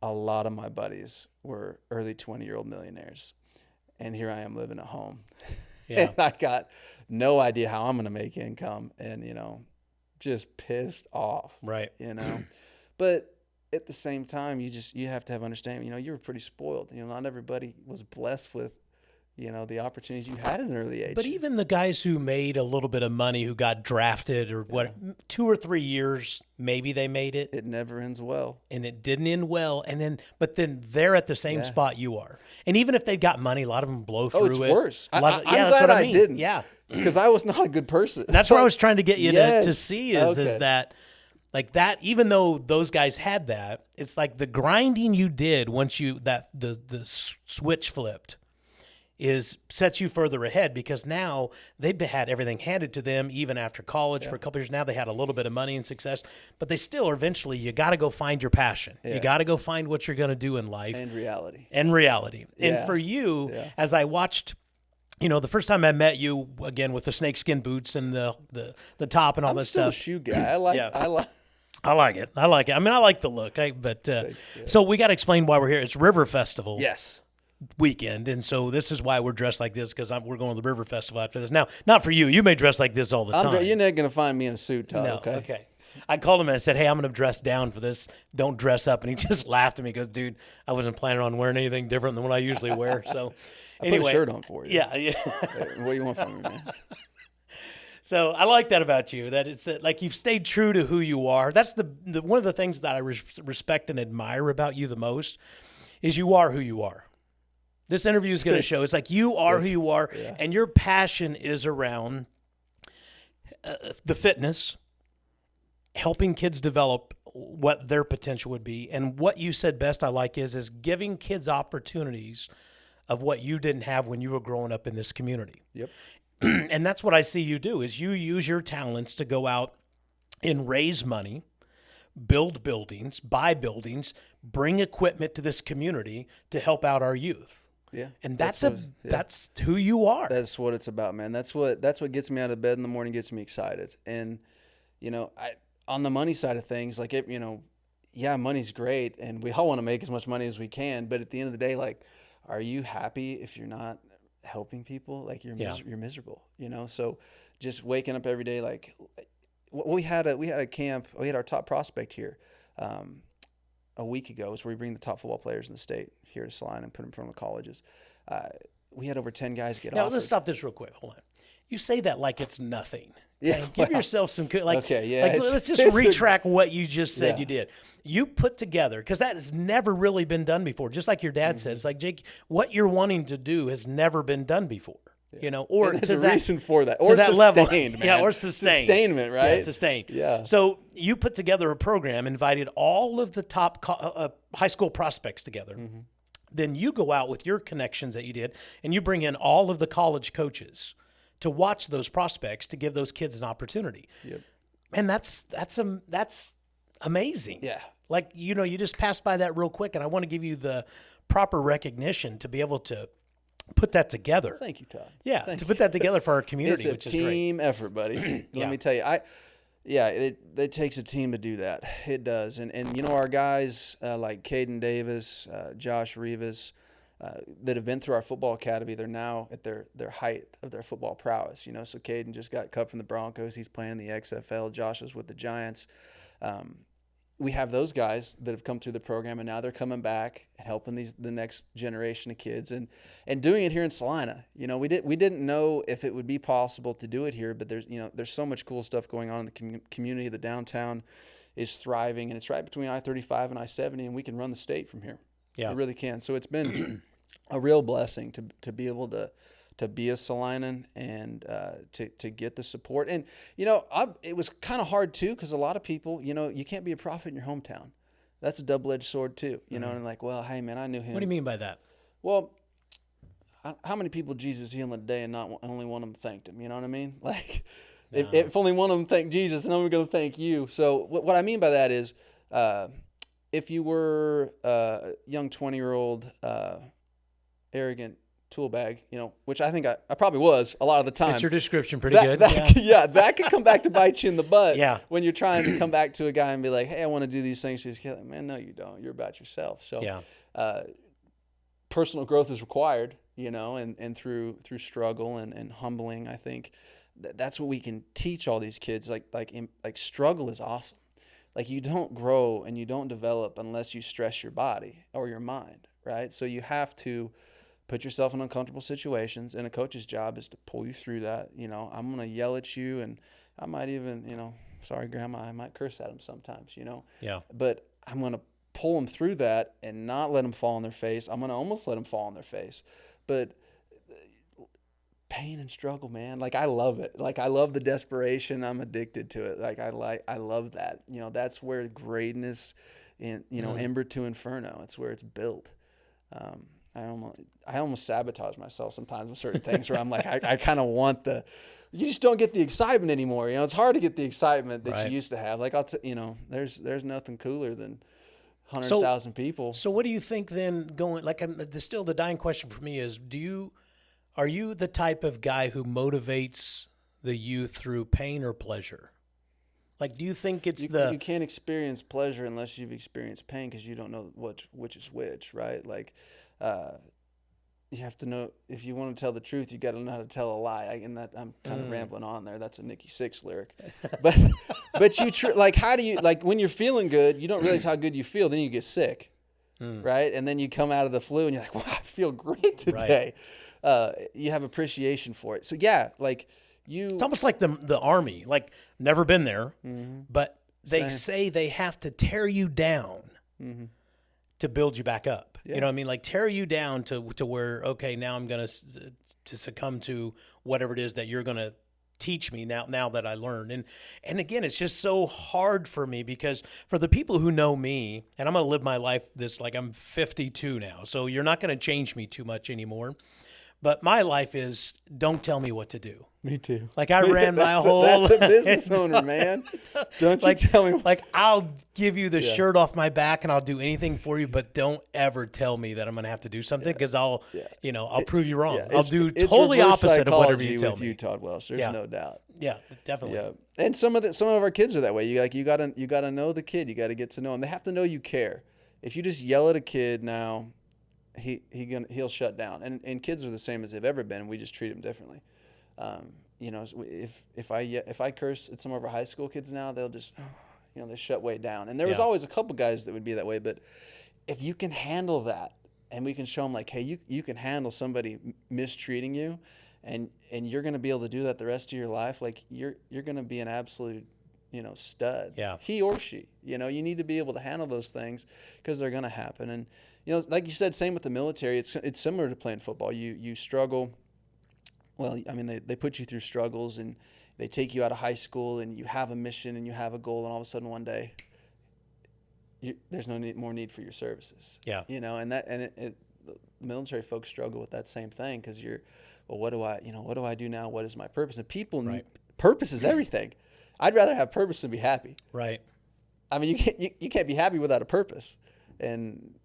a lot of my buddies were early 20-year-old millionaires. And here I am living at home. Yeah. And I got no idea how I'm going to make income, and, just pissed off. Right. But at the same time, you have to have understanding. You were pretty spoiled. Not everybody was blessed with, the opportunities you had at an early age. But even the guys who made a little bit of money, who got drafted or 2 or 3 years, maybe they made it. It never ends well. And it didn't end well. But then they're at the same spot you are. And even if they've got money, a lot of them blow through it. It's worse. I'm that's glad what I I mean. didn't. Yeah. Because I was not a good person. That's what I was trying to get you Yes. to see is that, like that, even though those guys had that, it's like the grinding you did once the switch flipped sets you further ahead, because now they've had everything handed to them even after college for a couple years. Now they had a little bit of money and success, but they still eventually, you got to go find your passion. You got to go find what you're going to do in life. And reality. And for you, as I watched, the first time I met you, again, with the snakeskin boots and the top and all this stuff. I'm still a shoe guy. I like it. I mean, I like the look. So we got to explain why we're here. It's River Festival. Yes. Weekend, and so this is why we're dressed like this, because we're going to the River Festival after this. Now, not for you. You may dress like this all the time. You're not going to find me in a suit, Todd. No, okay. I called him and I said, "Hey, I'm going to dress down for this. Don't dress up." And he just laughed at me. He goes, "Dude, I wasn't planning on wearing anything different than what I usually wear." So, anyway, put a shirt on for you. Yeah. What do you want from me, man? So I like that about you, that it's like you've stayed true to who you are. That's the one of the things that I respect and admire about you the most is you are who you are. This interview is going to show it's like you are who you are, and your passion is around the fitness, helping kids develop what their potential would be. And what you said best I like is giving kids opportunities of what you didn't have when you were growing up in this community. Yep. And that's what I see you do, is you use your talents to go out and raise money, build buildings, buy buildings, bring equipment to this community to help out our youth. Yeah. And that's who you are. That's what it's about, man. That's what gets me out of bed in the morning, gets me excited. And, on the money side of things, like, money's great, and we all want to make as much money as we can. But at the end of the day, like, are you happy if you're not helping people? Like, you're miserable, So just waking up every day, like, we had a camp. We had our top prospect here a week ago. Is where we bring the top football players in the state here to Salina and put them in front of the colleges. We had over 10 guys get offered. Now, let's stop this real quick. Hold on. You say that like it's nothing. Yeah, okay? Give yourself some okay, yeah. Let's just retrack what you just said you did. You put together, because that has never really been done before. Just like your dad said, it's like, Jake, what you're wanting to do has never been done before. Or and there's to a that reason for that, or that sustained, level. man. Yeah, or sustained. Sustainment, right? Yeah, sustained. Yeah. So you put together a program, invited all of the top high school prospects together. Mm-hmm. Then you go out with your connections that you did, and you bring in all of the college coaches to watch those prospects, to give those kids an opportunity. Yep. And that's amazing. Yeah. Like, you just passed by that real quick, and I want to give you the proper recognition to be able to put that together. Thank you, Todd. Yeah, Thank put that together for our community, it's a team effort, buddy. Let me tell you, it takes a team to do that. It does. And our guys like Caden Davis, Josh Rivas, that have been through our football academy, they're now at their height of their football prowess. So Caden just got cut from the Broncos. He's playing in the XFL. Josh is with the Giants. We have those guys that have come through the program, and now they're coming back and helping the next generation of kids and doing it here in Salina. We didn't know if it would be possible to do it here, but there's so much cool stuff going on in the community. The downtown is thriving, and it's right between I-35 and I-70, and we can run the state from here. Yeah, it really can. So it's been a real blessing to be able to be a Salinan and to get the support. And, it was kind of hard too, because a lot of people, you can't be a prophet in your hometown. That's a double-edged sword too, and like, well, hey man, I knew him. What do you mean by that? Well, how many people Jesus healed in a day and not only one of them thanked him? You know what I mean? Like, if only one of them thanked Jesus, and I'm going to thank you. So what I mean by that is, if you were a young 20-year-old arrogant tool bag, which I think I probably was a lot of the time. That's your description, pretty good. That could come back to bite you in the butt. Yeah. When you're trying to come back to a guy and be like, hey, I want to do these things. She's like, man, no, you don't. You're about yourself. So personal growth is required, and through struggle and humbling, I think that's what we can teach all these kids. Like struggle is awesome. Like, you don't grow and you don't develop unless you stress your body or your mind, right? So you have to put yourself in uncomfortable situations, and a coach's job is to pull you through that. I'm going to yell at you, and I might even, sorry, Grandma, I might curse at them sometimes, Yeah. But I'm going to pull them through that and not let them fall on their face. I'm going to almost let them fall on their face. But pain and struggle, man, like, I love it. Like, I love the desperation. I'm addicted to it. Like, I love that. That's where greatness in, Ember to Inferno, it's where it's built. I almost sabotage myself sometimes with certain things where I'm like, I kind of want you just don't get the excitement anymore. It's hard to get the excitement that you used to have. Like, there's nothing cooler than 100,000 people. So what do you think then still the dying question for me is, are you the type of guy who motivates the youth through pain or pleasure? Like, do you think it's you can't experience pleasure unless you've experienced pain, because you don't know which is which, right? Like, you have to know, if you want to tell the truth, you got to know how to tell a lie. I'm kind of rambling on there. That's a Nikki Sixx lyric, but like, how do you, like, when you're feeling good, you don't realize how good you feel. Then you get sick, right? And then you come out of the flu and you're like, wow, I feel great today. Right. You have appreciation for it. So yeah, like, it's almost like the Army. Like, never been there, but they say they have to tear you down to build you back up. Yeah. You know what I mean? Like, tear you down to where, okay, now I'm going to succumb to whatever it is that you're going to teach me now that I learned. And again, it's just so hard for me, because for the people who know me, and I'm going to live my life like I'm 52 now, so you're not going to change me too much anymore. But my life is, don't tell me what to do. Me too. Like, I ran my whole... That's a business owner, man. Don't you tell me. Like, I'll give you the shirt off my back and I'll do anything for you, but don't ever tell me that I'm going to have to do something, because I'll prove you wrong. I'll do totally opposite of whatever you tell me. You, Todd Welsh. There's no doubt. Yeah, definitely. Yeah. And some of our kids are that way. You gotta know the kid. You got to get to know him. They have to know you care. If you just yell at a kid now, he'll shut down. And kids are the same as they've ever been. We just treat them differently. If I curse at some of our high school kids now, they'll just, they shut way down. And there was always a couple guys that would be that way. But if you can handle that, and we can show them, like, hey, you can handle somebody mistreating you, and you're going to be able to do that the rest of your life, like, you're going to be an absolute, stud. Yeah. He or she. You need to be able to handle those things, because they're going to happen. And like you said, same with the military. It's similar to playing football. You struggle. Well, I mean, they put you through struggles, and they take you out of high school, and you have a mission and you have a goal, and all of a sudden one day, there's no more need for your services. Yeah. The military folks struggle with that same thing, because what do I do now? What is my purpose? And people, purpose is everything. I'd rather have purpose than be happy. Right. I mean, you can't be happy without a purpose. And,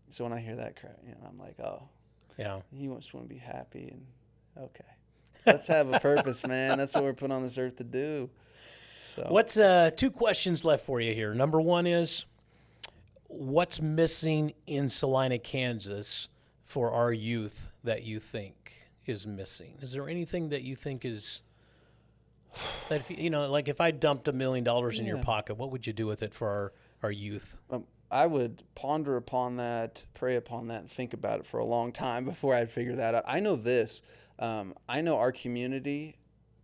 so when I hear that crap, I'm like, oh, yeah, you just want to be happy. And okay, let's have a purpose, man. That's what we're put on this earth to do. So. What's 2 questions left for you here? Number 1 is, what's missing in Salina, Kansas for our youth that you think is missing? Is there anything that you think is, that if I dumped $1 million in your pocket, what would you do with it for our youth? I would ponder upon that, pray upon that, and think about it for a long time before I'd figure that out. I know this. I know our community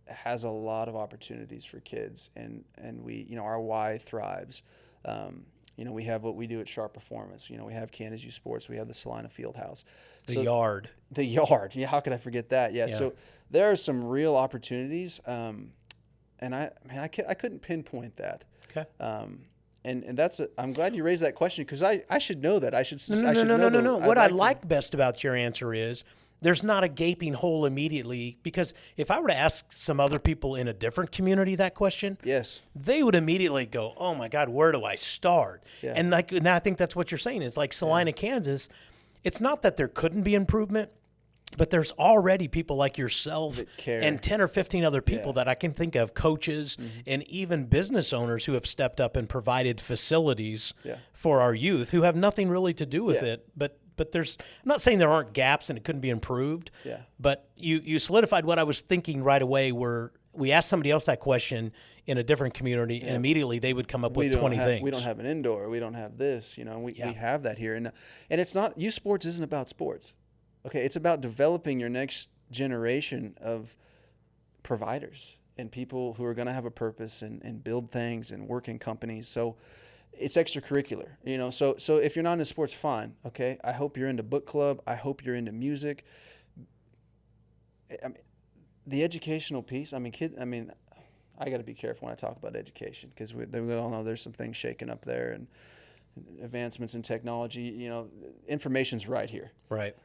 has a lot of opportunities for kids, and we, our Y thrives. We have what we do at Sharp Performance. We have Kansas U Sports. We have the Salina Fieldhouse. The yard. The yard. Yeah, how could I forget that? Yeah. So there are some real opportunities, and I couldn't pinpoint that. Okay. And I'm glad you raised that question, because I should know that. I should No. know. What I like best about your answer is there's not a gaping hole immediately, because if I were to ask some other people in a different community that question, yes, they would immediately go, "Oh my God, where do I start?" Yeah. And I think that's what you're saying is like Salina, Kansas. It's not that there couldn't be improvement, but there's already people like yourself and 10 or 15 other people that I can think of, coaches and even business owners who have stepped up and provided facilities for our youth who have nothing really to do with it. But there's, I'm not saying there aren't gaps and it couldn't be improved, but you solidified what I was thinking right away, where we asked somebody else that question in a different community and immediately they would come up with 20 things. We don't have an indoor. We don't have this, we have that here. And it's not, youth sports isn't about sports. Okay. It's about developing your next generation of providers and people who are going to have a purpose and build things and work in companies. So it's extracurricular, so if you're not into sports, fine. Okay. I hope you're into book club. I hope you're into music. The educational piece, I got to be careful when I talk about education, because we all know there's some things shaking up there and advancements in technology. Information's right here. Right.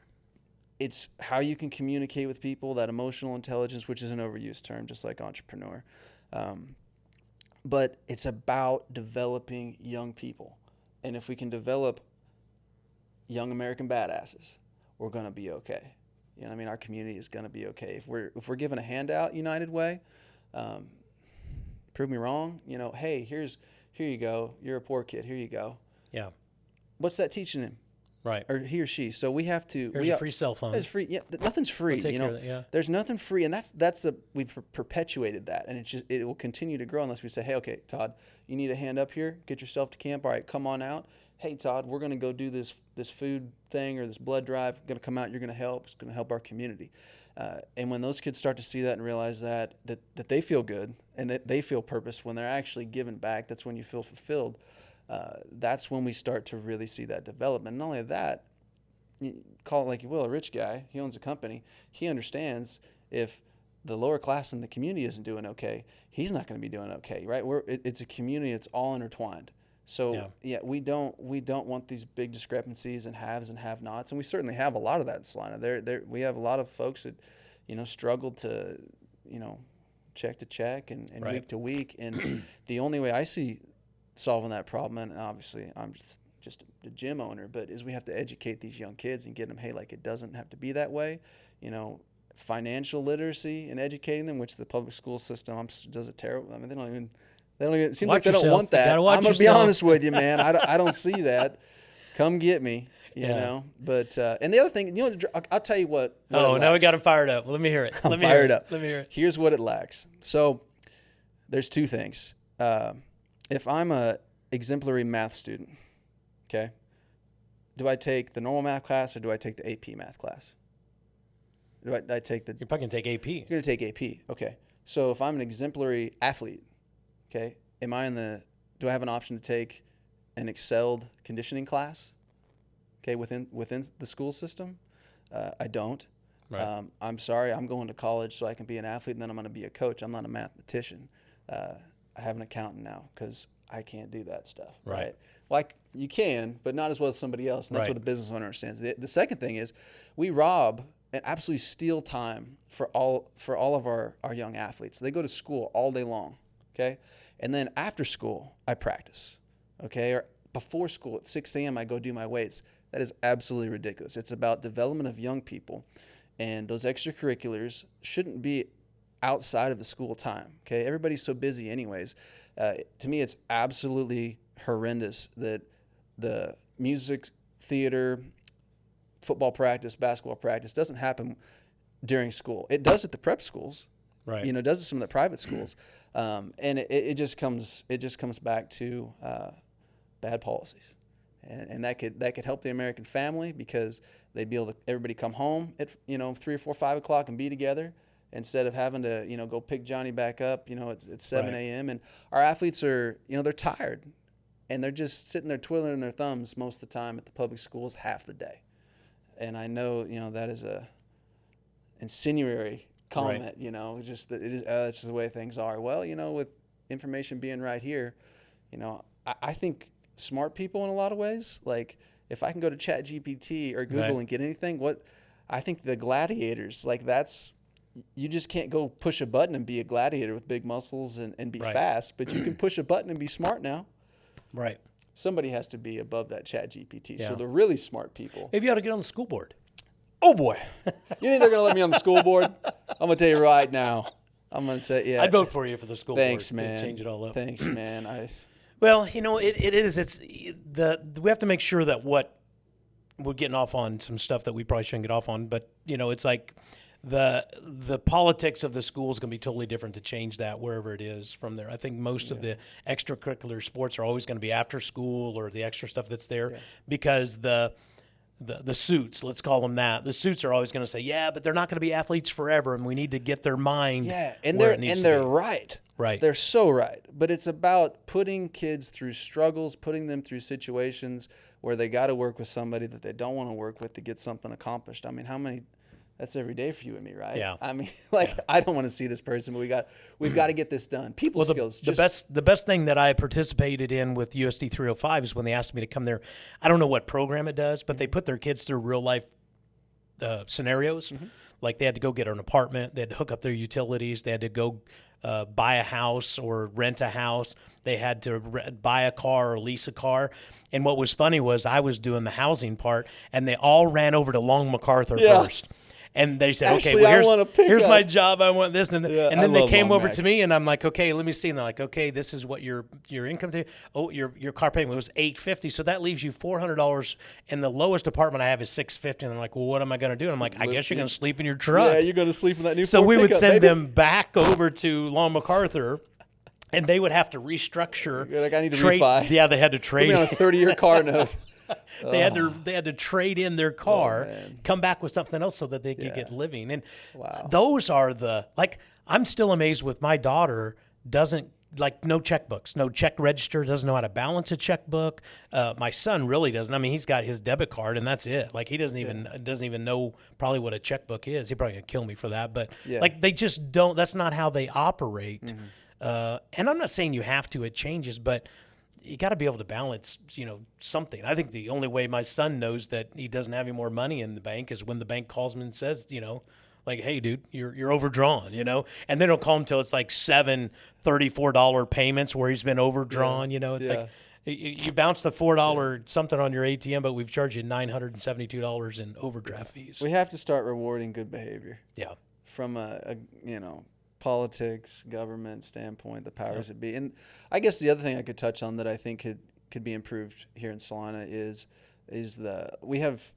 It's how you can communicate with people, that emotional intelligence, which is an overused term, just like entrepreneur. But it's about developing young people. And if we can develop young American badasses, we're going to be okay. Our community is going to be okay. If we're given a handout United Way, prove me wrong, hey, here you go. You're a poor kid. Here you go. Yeah. What's that teaching him? Right. Or he or she. So we have to. There's a free cell phone. There's free. Yeah, nothing's free. We'll take care of that, There's nothing free, and we've perpetuated that, and it will continue to grow unless we say, hey, okay, Todd, you need a hand up here. Get yourself to camp. All right, come on out. Hey, Todd, we're going to go do this food thing or this blood drive. We're going to come out. You're going to help. It's going to help our community. And when those kids start to see that and realize that they feel good and that they feel purpose when they're actually giving back, that's when you feel fulfilled. That's when we start to really see that development. Not only that, you call it like you will, a rich guy, he owns a company, he understands if the lower class in the community isn't doing okay, he's not going to be doing okay, right? It's a community, it's all intertwined. So we don't want these big discrepancies and haves and have-nots, and we certainly have a lot of that in Salina. We have a lot of folks that, struggle to, check to check and week to week, and the only way I see solving that problem, and obviously I'm just a gym owner, but is we have to educate these young kids and get them, hey, like, it doesn't have to be that way. Financial literacy and educating them, which the public school system does a terrible. They don't even. It seems like they don't want that. I'm gonna be honest with you, man. I don't see that. Come get me, you know. But and the other thing, I'll tell you what. Oh, now we got him fired up. Let me hear it. Let me hear it. Here's what it lacks. So there's two things. If I'm a exemplary math student, okay, do I take the normal math class or do I take the AP math class? Do I take the? You're probably gonna take AP. You're gonna take AP. Okay. So if I'm an exemplary athlete, okay, do I have an option to take an excelled conditioning class? Okay, within the school system, I don't. Right. I'm sorry, I'm going to college so I can be an athlete, and then I'm going to be a coach. I'm not a mathematician. I have an accountant now because I can't do that stuff. Right. Like you can, but not as well as somebody else, and that's what a business owner understands. The second thing is we rob and absolutely steal time for all of our young athletes. They go to school all day long, okay? And then after school, I practice, okay? Or before school at 6 a.m., I go do my weights. That is absolutely ridiculous. It's about development of young people, and those extracurriculars shouldn't be outside of the school time, okay? Everybody's so busy anyways. To me, it's absolutely horrendous that the music, theater, football practice, basketball practice doesn't happen during school. It does at the prep schools, right? It does at some of the private schools, and it just comes back to bad policies, and that could help the American family because they'd be able to everybody come home at 3 or 4, 5 o'clock and be together instead of having to go pick Johnny back up. It's 7 a.m. and our athletes are they're tired. and they're just sitting there twiddling their thumbs most of the time at the public schools half the day. And I know, that is a insinuatory comment, Right. just that it's just the way things are. Well, with information being right here, I think smart people in a lot of ways, like if I can go to ChatGPT or Google Right. and get anything, I think the gladiators, like you just can't go push a button and be a gladiator with big muscles and be Right. fast, but you can push a button and be smart now. Right. Somebody has to be above that ChatGPT. Yeah. So the really smart people. Maybe you ought to get on the school board. Oh boy, you think they're gonna let me on the school board? I'm gonna tell you right now. I'm gonna say, yeah. I'd vote for you for the school Thanks, board. man. Change it all up. Thanks, man. Well, it is. We have to make sure that we're getting off on some stuff that we probably shouldn't get off on, but it's like the politics of the school is going to be totally different to change that wherever it is from there. I think most of the extracurricular sports are always going to be after school or the extra stuff that's there because the suits, let's call them that. The suits are always going to say, yeah, but they're not going to be athletes forever, and we need to get their mind. Yeah, and where it needs to they're be. right. Right. They're so right. But it's about putting kids through struggles, putting them through situations where they got to work with somebody that they don't want to work with to get something accomplished. I mean, how many? That's every day for you and me, right? Yeah. I mean, I don't want to see this person, but we've got to get this done. People skills. The best thing that I participated in with USD 305 is when they asked me to come there. I don't know what program it does, but they put their kids through real life scenarios. Like they had to go get an apartment, they had to hook up their utilities, they had to go buy a house or rent a house, they had to buy a car or lease a car. And what was funny was I was doing the housing part, and they all ran over to Long MacArthur first. And they said, Actually, okay, well, here's up. my job. I want this. And then they came over Mac. to me, and I'm like, okay, let me see. And they're like, okay, this is what your income to. Oh, your car payment was $850, so that leaves you $400. And the lowest apartment I have is $650. And I'm like, well, what am I going to do? And I'm like, I guess you're going to sleep in your truck. Yeah, you're going to sleep in that new. So Ford we would pickup, send baby. them back over to Long MacArthur, and they would have to restructure. You're like, I need to trade. refi. Yeah, they had to Put trade. me on a 30-year car note. They had to trade in their car, come back with something else so that they could get living. And those are I'm still amazed with my daughter doesn't no checkbooks, no check register, doesn't know how to balance a checkbook. My son really doesn't. I mean, he's got his debit card and that's it. Like he doesn't even know probably what a checkbook is. He's probably gonna kill me for that, but they just don't. That's not how they operate. And I'm not saying you have to. It changes, but you got to be able to balance, something. I think the only way my son knows that he doesn't have any more money in the bank is when the bank calls him and says, like, hey, dude, you're overdrawn, and they don't call him until it's like $7 $34 payments where he's been overdrawn. It's like you bounce the $4 something on your ATM, but we've charged you $972 in overdraft fees. We have to start rewarding good behavior. Yeah. From a politics, government standpoint, the powers that be. And I guess the other thing I could touch on that I think could be improved here in Salina is we have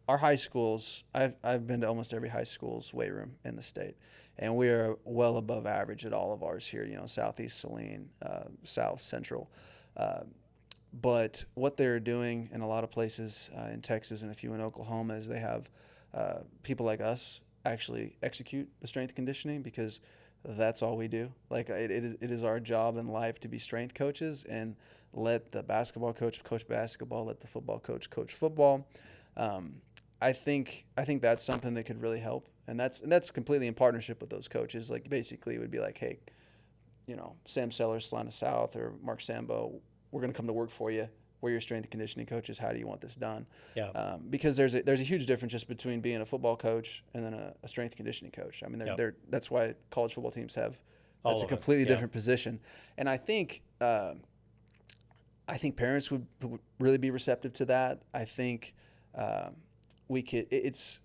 our high schools. I've been to almost every high school's weight room in the state, and we are well above average at all of ours here. Southeast Saline, South Central. But what they're doing in a lot of places in Texas and a few in Oklahoma is they have people like us actually execute the strength conditioning because that's all we do. Like it is our job in life to be strength coaches and let the basketball coach coach basketball, let the football coach coach football. I think that's something that could really help, and that's completely in partnership with those coaches. Like basically, it would be like, hey, Sam Sellers, Salina South, or Mark Sambo, we're going to come to work for you. We're your strength and conditioning coaches. How do you want this done? Yeah. Because there's a huge difference just between being a football coach and then a strength and conditioning coach. I mean, that's why college football teams have that's a completely different position. And I think parents would really be receptive to that. I think it's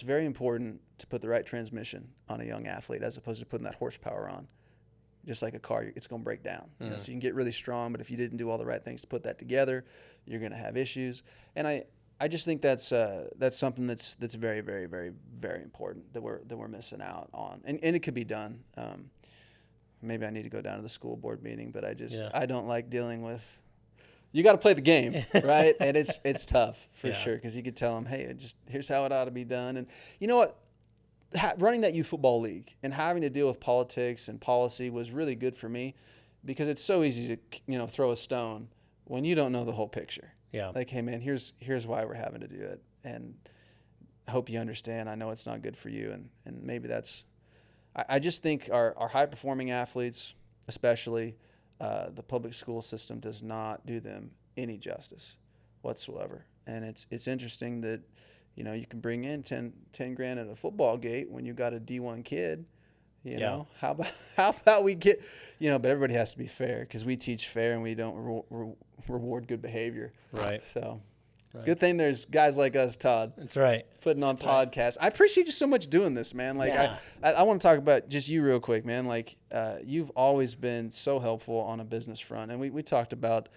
very important to put the right transmission on a young athlete as opposed to putting that horsepower on. Just like a car, it's going to break down. So you can get really strong, but if you didn't do all the right things to put that together, you're going to have issues. And I just think that's something that's very, very, very, very important that we're missing out on. And it could be done. Maybe I need to go down to the school board meeting, but I don't like dealing with. You got to play the game, right? And it's tough for sure because you could tell them, hey, here's how it ought to be done. And you know what? Running that youth football league and having to deal with politics and policy was really good for me because it's so easy to throw a stone when you don't know the whole picture. Yeah. Like, hey man, here's why we're having to do it, and I hope you understand. I know it's not good for you, and maybe that's. I just think our high performing athletes, especially, the public school system does not do them any justice whatsoever. And it's interesting that, you can bring in 10 grand at a football gate when you got a D1 kid. How about we get, but everybody has to be fair, because we teach fair and we don't reward good behavior. Right. So right. Good thing there's guys like us, Todd. That's right. Putting on podcasts. Right. I appreciate you so much doing this, man. Like, yeah. I want to talk about just you real quick, man. Like, you've always been so helpful on a business front. And we talked about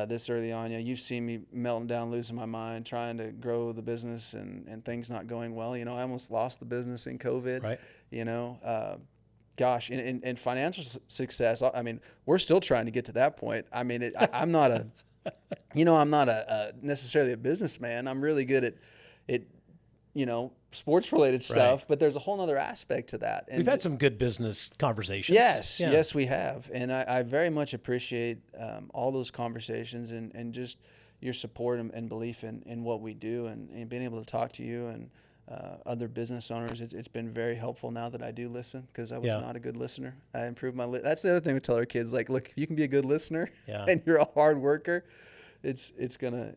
this early on. You've seen me melting down, losing my mind, trying to grow the business and things not going well. I almost lost the business in COVID. Right. Gosh, and financial success, I mean, we're still trying to get to that point. I mean, I'm not a, I'm not necessarily a businessman. I'm really good at sports related stuff, right. But there's a whole other aspect to that. And we've had some good business conversations. Yes, we have. And I very much appreciate all those conversations and just your support and belief in what we do, and being able to talk to you and other business owners. It's been very helpful now that I do listen, because I was not a good listener. I improved my that's the other thing we tell our kids, like, look, if you can be a good listener and you're a hard worker, it's gonna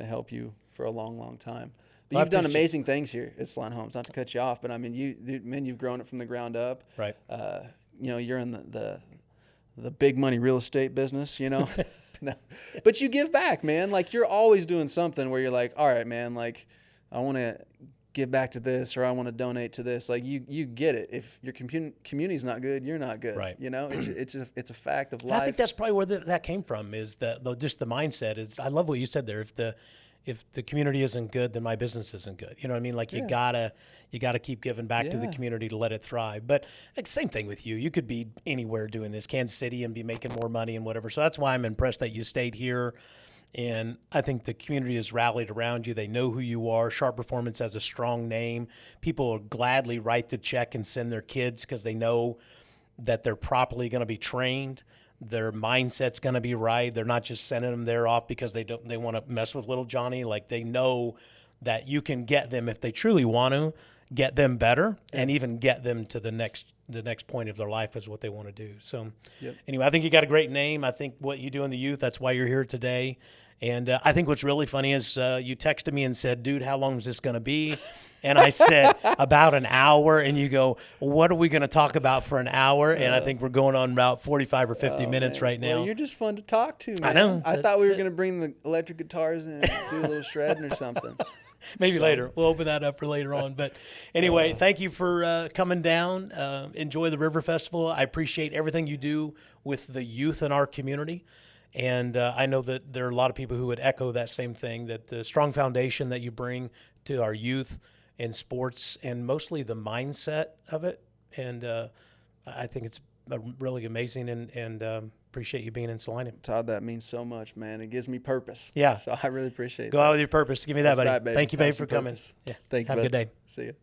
help you for a long time. But you've done amazing things here at Salina Homes. Not to cut you off, but I mean, you've grown it from the ground up. Right. You're in the big money real estate business, No. But you give back, man. Like, you're always doing something where you're like, all right, man, like, I want to give back to this, or I want to donate to this. Like, you get it. If your community's not good, you're not good. Right. It's a fact of life. And I think that's probably where that came from, is just the mindset is, I love what you said there. If the community isn't good, then my business isn't good. You know what I mean? Like, you gotta keep giving back to the community to let it thrive. But like, same thing with you. You could be anywhere doing this, Kansas City, and be making more money and whatever. So that's why I'm impressed that you stayed here. And I think the community has rallied around you. They know who you are. Sharp Performance has a strong name. People will gladly write the check and send their kids, because they know that they're properly going to be trained. Their mindset's going to be right. They're not just sending them there off because they want to mess with little Johnny. Like, they know that you can get them, if they truly want to, get them better, and even get them to the next point of their life is what they want to do. So anyway, I think you got a great name. I think what you do in the youth, that's why you're here today. And I think what's really funny is you texted me and said, dude, how long is this going to be? And I said, about an hour. And you go, what are we going to talk about for an hour? And I think we're going on about 45 or 50 minutes right now. Well, you're just fun to talk to, man. I know. I thought we were going to bring the electric guitars and do a little shredding or something. Maybe later. We'll open that up for later on. But anyway, thank you for coming down. Enjoy the River Festival. I appreciate everything you do with the youth in our community. And I know that there are a lot of people who would echo that same thing, that the strong foundation that you bring to our youth in sports, and mostly the mindset of it. And I think it's really amazing, and appreciate you being in Salina. Todd, that means so much, man. It gives me purpose. Yeah. So I really appreciate Go out with your purpose. Give me that, buddy. Right, baby. Thank you, babe, for coming. Yeah. Thank you, Have a good day. See you.